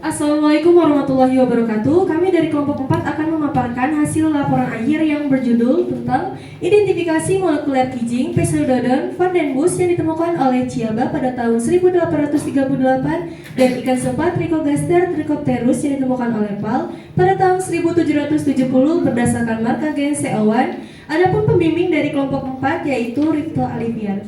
Assalamualaikum warahmatullahi wabarakatuh. Kami dari kelompok 4 akan memaparkan hasil laporan akhir yang berjudul tentang identifikasi molekuler kijing Pseudodon vandenbus yang ditemukan oleh Chiaba pada tahun 1838 dan ikan sepat Trichogaster trichopterus yang ditemukan oleh Pal pada tahun 1770 berdasarkan marka gen CO1. Adapun pembimbing dari kelompok 4 yaitu Rifto Alivian.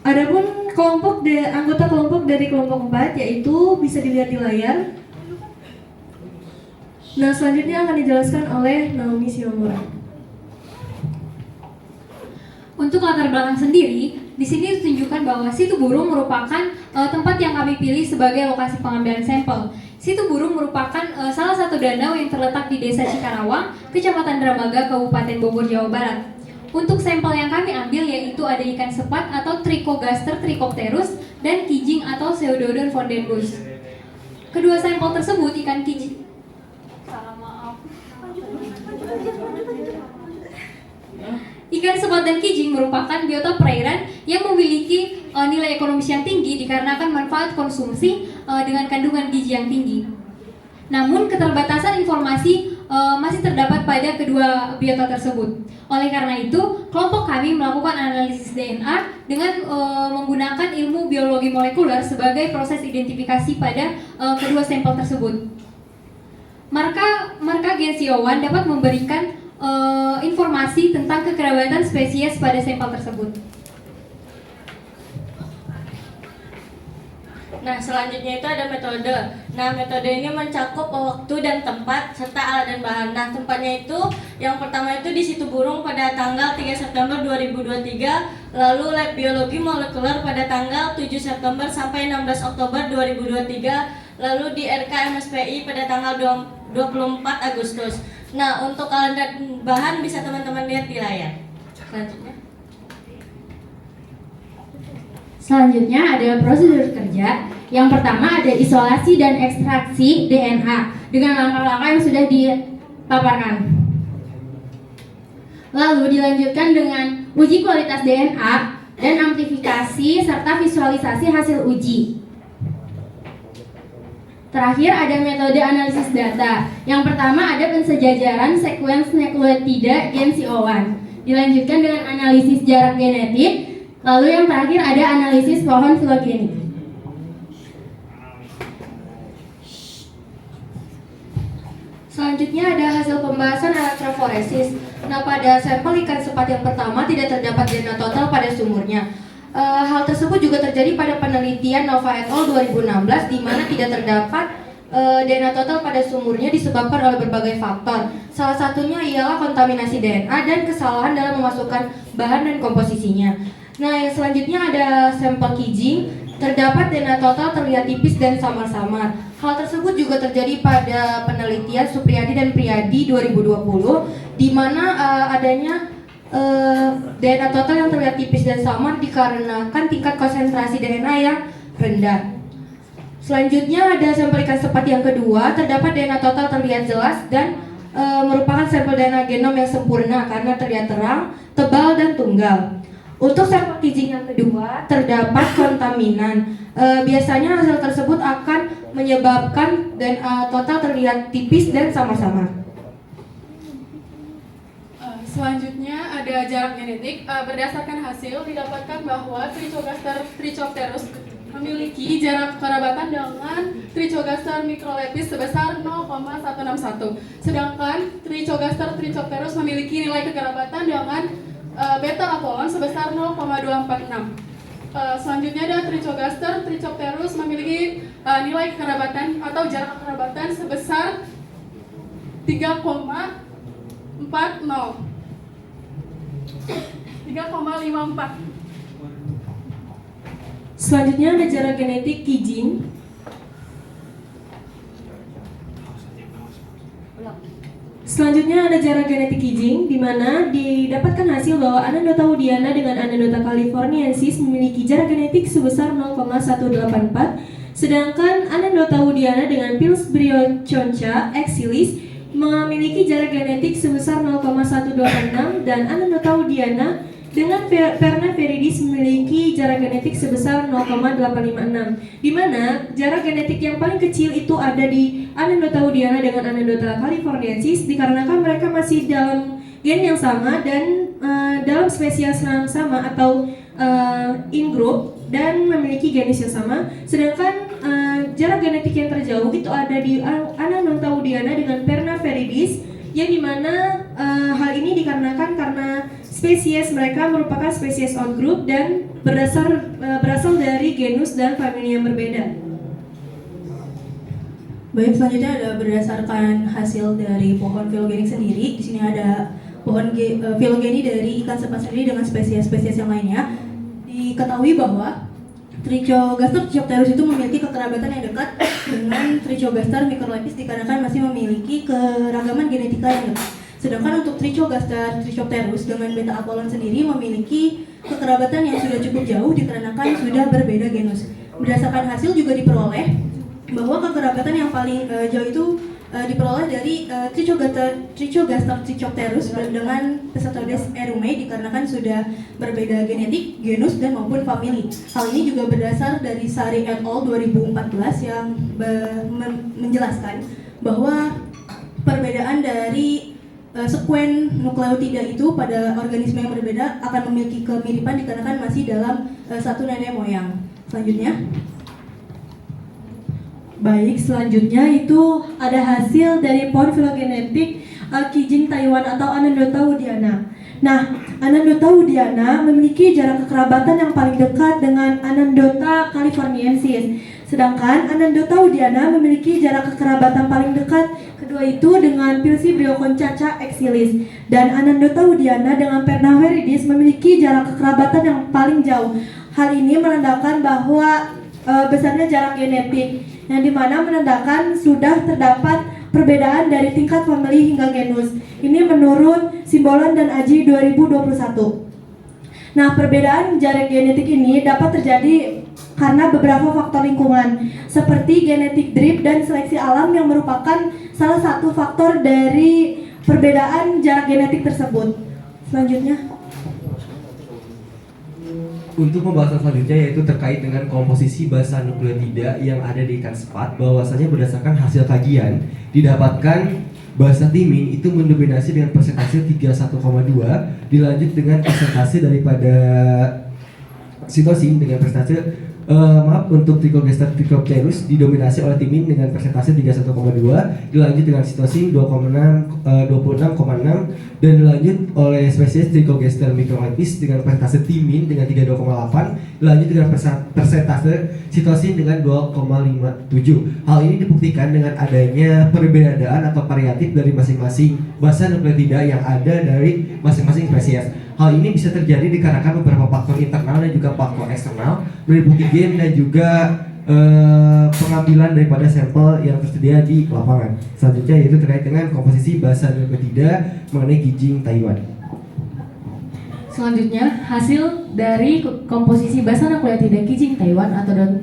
Adapun anggota kelompok dari kelompok 4 yaitu bisa dilihat di layar. Nah, selanjutnya akan dijelaskan oleh Naomi Shimomura. Untuk latar belakang sendiri, di sini ditunjukkan bahwa situ burung merupakan tempat yang kami pilih sebagai lokasi pengambilan sampel. Situ burung merupakan salah satu danau yang terletak di Desa Cikarawang, Kecamatan Dramaga, Kabupaten Bogor, Jawa Barat. Untuk sampel yang kami ambil yaitu ada ikan sepat atau Trichogaster trichopterus dan kijing atau Pseudodon vandenbus. Kedua sampel tersebut ikan kijing. Ikan sepat dan kijing merupakan biota perairan yang memiliki nilai ekonomis yang tinggi dikarenakan manfaat konsumsi dengan kandungan gizi yang tinggi. Namun keterbatasan informasi masih terdapat pada kedua biota tersebut. Oleh karena itu, kelompok kami melakukan analisis DNA dengan menggunakan ilmu biologi molekuler sebagai proses identifikasi pada kedua sampel tersebut. Marka gen CO1 dapat memberikan informasi tentang kekerabatan spesies pada sampel tersebut. Nah, selanjutnya itu ada metode. Nah, metode ini mencakup waktu dan tempat serta alat dan bahan. Nah, tempatnya itu yang pertama itu di Situ Burung pada tanggal 3 September 2023, lalu lab biologi molekuler pada tanggal 7 September sampai 16 Oktober 2023, lalu di RKMSPI pada tanggal 24 Agustus. Nah, untuk alat dan bahan bisa teman-teman lihat di layar. Selanjutnya ada prosedur kerja. Yang pertama ada isolasi dan ekstraksi DNA dengan langkah-langkah yang sudah dipaparkan. Lalu dilanjutkan dengan uji kualitas DNA dan amplifikasi serta visualisasi hasil uji. Terakhir ada metode analisis data. Yang pertama ada pensejajaran sekuens nukleotida gen CO1. Dilanjutkan dengan analisis jarak genetik. Lalu yang terakhir ada analisis pohon filogenik. Selanjutnya ada hasil pembahasan elektroforesis. Nah, pada sampel ikan sepat yang pertama tidak terdapat DNA total pada sumurnya. Hal tersebut juga terjadi pada penelitian Nova et al. 2016 di mana tidak terdapat DNA total pada sumurnya disebabkan oleh berbagai faktor. Salah satunya ialah kontaminasi DNA dan kesalahan dalam memasukkan bahan dan komposisinya. Nah, yang selanjutnya ada sampel kijing. Terdapat DNA total terlihat tipis dan samar-samar. Hal tersebut juga terjadi pada penelitian Supriyadi dan Priyadi 2020 di mana adanya DNA total yang terlihat tipis dan samar dikarenakan tingkat konsentrasi DNA yang rendah. Selanjutnya ada sampel ikan sepat yang kedua. Terdapat DNA total terlihat jelas dan merupakan sampel DNA genom yang sempurna karena terlihat terang, tebal, dan tunggal. Untuk sampel kijing yang kedua terdapat kontaminan. Biasanya hasil tersebut akan menyebabkan DNA total terlihat tipis dan samar-samar. Selanjutnya ada jarak genetik. Berdasarkan hasil didapatkan bahwa Trichogaster trichopterus memiliki jarak kerabatan dengan Trichogaster microlepis sebesar 0,161. Sedangkan Trichogaster trichopterus memiliki nilai kekerabatan dengan beta Apollon sebesar 0,246. Selanjutnya ada Trichogaster trichopterus memiliki nilai kekerabatan atau jarak kekerabatan sebesar 3,54. Selanjutnya ada jarak genetik kijing. Selanjutnya ada jarak genetik kijing, di mana didapatkan hasil bahwa Anandota woodiana dengan Anandota californiensis memiliki jarak genetik sebesar 0,184, sedangkan Anandota woodiana dengan Pillsbury-Choncha exilis memiliki jarak genetik sebesar 0,126 dan Anandota woodiana dengan Perna viridis memiliki jarak genetik sebesar 0,856, di mana jarak genetik yang paling kecil itu ada di Anandota woodiana dengan Anandota californiensis, dikarenakan mereka masih dalam gen yang sama dan dalam spesies yang sama atau in group dan memiliki genus yang sama. Sedangkan jarak genetik yang terjauh itu ada di Anandota woodiana dengan Perna viridis, yang dimana hal ini dikarenakan karena spesies mereka merupakan spesies on group dan berasal dari genus dan famili yang berbeda. Baik, selanjutnya ada berdasarkan hasil dari pohon filogenik sendiri. Di sini ada pohon filogeni dari ikan sepat sendiri dengan spesies-spesies yang lainnya. Diketahui bahwa Trichogaster trichopterus itu memiliki kekerabatan yang dekat dengan Trichogaster microlepis dikarenakan masih memiliki keragaman genetika yang dekat. Sedangkan untuk Trichogaster trichopterus dengan beta apollon sendiri memiliki kekerabatan yang sudah cukup jauh dikarenakan sudah berbeda genus. Berdasarkan hasil juga diperoleh bahwa kekerabatan yang paling jauh itu diperoleh dari Trichogaster trichopterus dengan Pesatodes erumae dikarenakan sudah berbeda genetik, genus, dan maupun famili. Hal ini juga berdasar dari Sari et al. 2014 yang menjelaskan bahwa perbedaan dari sekuen nukleotida itu pada organisme yang berbeda akan memiliki kemiripan dikarenakan masih dalam satu nenek moyang. Selanjutnya. Baik, selanjutnya itu ada hasil dari pohon filogenetik Kijing Taiwan atau Anandota woodiana. Nah, Anandota woodiana memiliki jarak kekerabatan yang paling dekat dengan Anandota californiensis. Sedangkan Anandota woodiana memiliki jarak kekerabatan paling dekat kedua itu dengan Pilsibrioconchacha exilis. Dan Anandota woodiana dengan Perna viridis memiliki jarak kekerabatan yang paling jauh. Hal ini menandakan bahwa besarnya jarak genetik, yang dimana menandakan sudah terdapat perbedaan dari tingkat famili hingga genus. Ini menurut Simbolon dan Aji 2021. Nah, perbedaan jarak genetik ini dapat terjadi karena beberapa faktor lingkungan, seperti genetik drift dan seleksi alam yang merupakan salah satu faktor dari perbedaan jarak genetik tersebut. Selanjutnya. Untuk pembahasan selanjutnya yaitu terkait dengan komposisi basa nukleotida yang ada di ikan sepat, bahwasanya berdasarkan hasil kajian didapatkan basa timin itu mendominasi dengan persentase 31,2, dilanjut dengan persentase daripada sitosin dengan persentase untuk Trichogaster trichopterus didominasi oleh timin dengan persentase 31,2, dilanjut dengan sitosin 26,6 dan dilanjut oleh spesies Trichogaster microlepis dengan persentase timin dengan 32,8, dilanjut dengan persentase sitosin dengan 2,57. Hal ini dibuktikan dengan adanya perbedaan atau variatif dari masing-masing basa nukleotida yang ada dari masing-masing spesies. Hal ini bisa terjadi dikarenakan beberapa faktor internal dan juga faktor eksternal, meliputi gen dan juga pengambilan daripada sampel yang tersedia di lapangan. Selanjutnya yaitu terkait dengan komposisi basa nukleotida mengenai Kijing Taiwan. Selanjutnya, hasil dari komposisi basa nukleotida Kijing Taiwan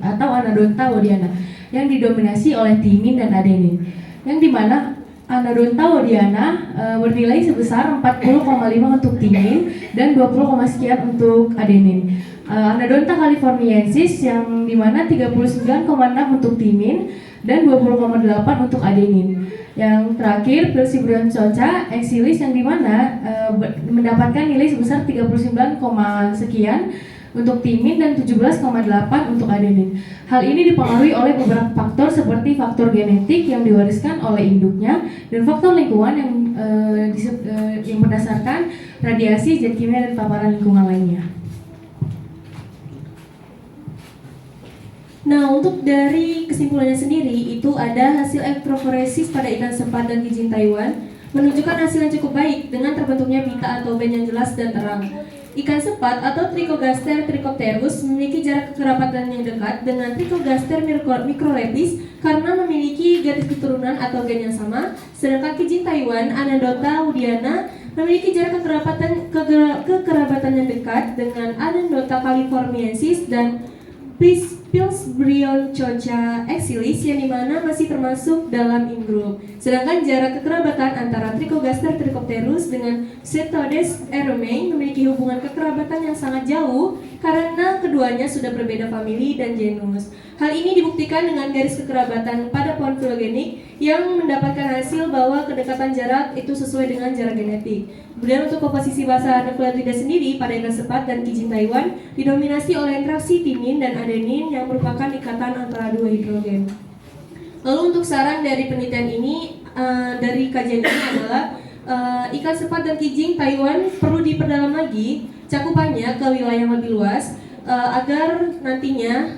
atau Anandota woodiana yang didominasi oleh timin dan adenin, yang dimana Anandota woodiana bernilai sebesar 40,5 untuk timin dan 20, sekian untuk adenin. Anandota californiensis yang dimana 39,6 untuk timin dan 20,8 untuk adenin. Yang terakhir Pilsibrioconchacha exilis yang dimana mendapatkan nilai sebesar 39, sekian untuk timin dan 17,8 untuk adenin. Hal ini dipengaruhi oleh beberapa faktor seperti faktor genetik yang diwariskan oleh induknya dan faktor lingkungan yang berdasarkan radiasi, zat kimia, dan paparan lingkungan lainnya. Nah, untuk dari kesimpulannya sendiri itu ada hasil elektroforesis pada ikan sepat dan Kijing Taiwan menunjukkan hasil yang cukup baik dengan terbentuknya pita atau band yang jelas dan terang. Ikan sepat atau Trichogaster trichopterus memiliki jarak kekerabatan yang dekat dengan Trichogaster microlepis karena memiliki garis keturunan atau gen yang sama, sedangkan Kijing Taiwan Anandota woodiana memiliki jarak kekerabatan yang dekat dengan Anandota californiensis dan Pilsbrioconchacha exilis yang dimana masih termasuk dalam in group. Sedangkan jarak kekerabatan antara Trichogaster trichopterus dengan Cetodes eromei memiliki hubungan kekerabatan yang sangat jauh karena keduanya sudah berbeda famili dan genus. Hal ini dibuktikan dengan garis kekerabatan pada pohon filogenik yang mendapatkan hasil bahwa kedekatan jarak itu sesuai dengan jarak genetik. Kemudian untuk komposisi basa nukleotida sendiri pada ikan sepat dan kijing Taiwan didominasi oleh interaksi timin dan adenin yang merupakan ikatan antara dua hidrogen. Lalu untuk saran dari penelitian ini, dari kajian ini adalah ikan sepat dan kijing Taiwan perlu diperdalam lagi cakupannya ke wilayah yang lebih luas agar nantinya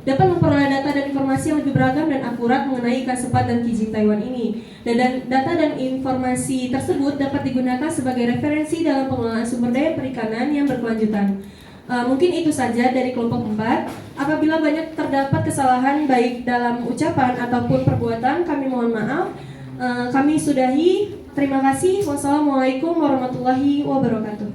dapat memperoleh data dan informasi yang lebih beragam dan akurat mengenai ikan sepat dan kijing Taiwan ini. Dan data dan informasi tersebut dapat digunakan sebagai referensi dalam pengelolaan sumber daya perikanan yang berkelanjutan. Mungkin itu saja dari kelompok 4. Apabila banyak terdapat kesalahan baik dalam ucapan ataupun perbuatan, kami mohon maaf. Kami sudahi. Terima kasih. Wassalamualaikum warahmatullahi wabarakatuh.